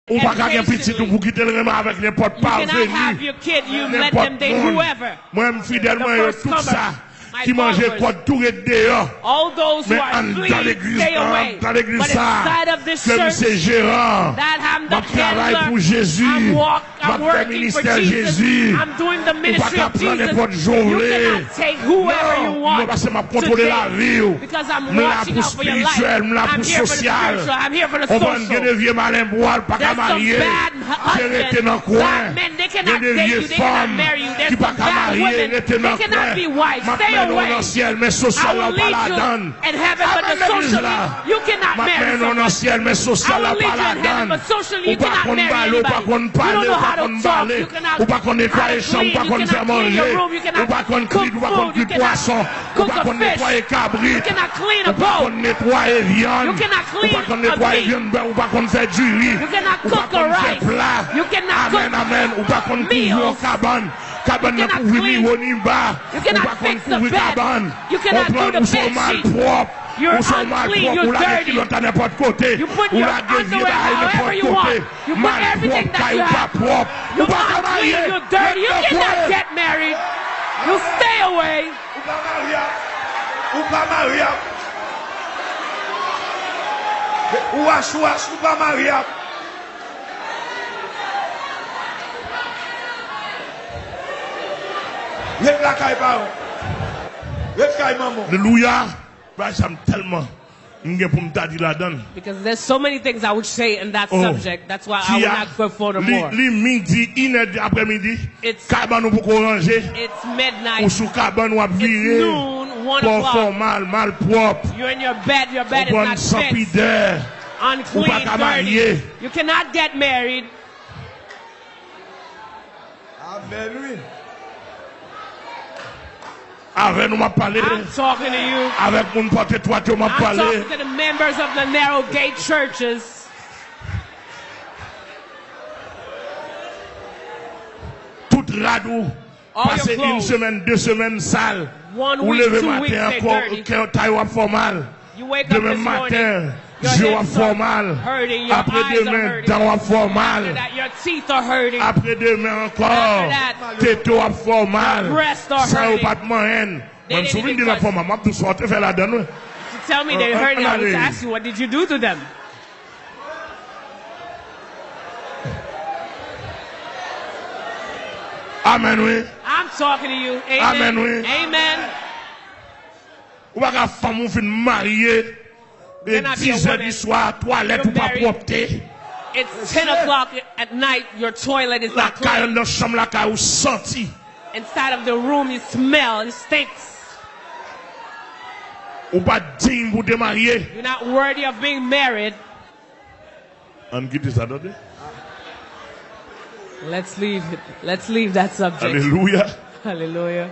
Ou pas qu'un petit tout pour quitter le remas avec n'importe pas venu. N'importe monde. Moi, fidèlement, tout ça. Qui mangeait quoi tout et dehors. Mais dans l'église, comme c'est gérant, ma travail pour Jésus, ma fait ministère Jésus, ou pas qu'à prendre n'importe journée. Non, parce que m'a contrôlé la vie, me la pour spirituel, me la pour social. On va une de vieux malin boire, pas qu'à marier, qui rester dans le coin. Des vieilles femmes qui pas qu'à marier, rester dans le coin. Dans le ciel, mais social là pas la donne. You cannot marry someone. I will lead you in heaven, but socially you cannot marry anybody. You don't know how to talk. You cannot clean. You cannot clean your room. You cannot cook food. You cannot cook a fish. You cannot clean a boat. You cannot clean a meat. You cannot cook a rice. You cannot cook meals. You cannot clean. You cannot fix the bed. You cannot do the bed sheets. You're unclean, you're dirty. You put your underwear however you want. You put everything that you have. You're unclean, you're dirty. You cannot get married. You stay away. Hallelujah. I'm tellement. Because there's so many things I would say in that subject. That's why I will not go further more. It's midnight. It's noon, 1 o'clock. You're in your bed is not fixed. Unclean, dirty. You cannot get married. Amen. I'm talking to you. I'm talking to the members of the narrow gate churches. All your clothes. 1 week, 2 weeks, they're dirty. You wake up this morning, your hips are hurting, your eyes are hurting. After that, your teeth are hurting. After that, your breasts are hurting. They didn't even touch. To tell me they're hurting, I was asking, what did you do to them? Amen. I'm talking to you. Amen. Amen. It's 10 o'clock at night, your toilet is not clean. Inside of the room you smell, it stinks. You're not worthy of being married. Let's leave that subject. Hallelujah. Hallelujah.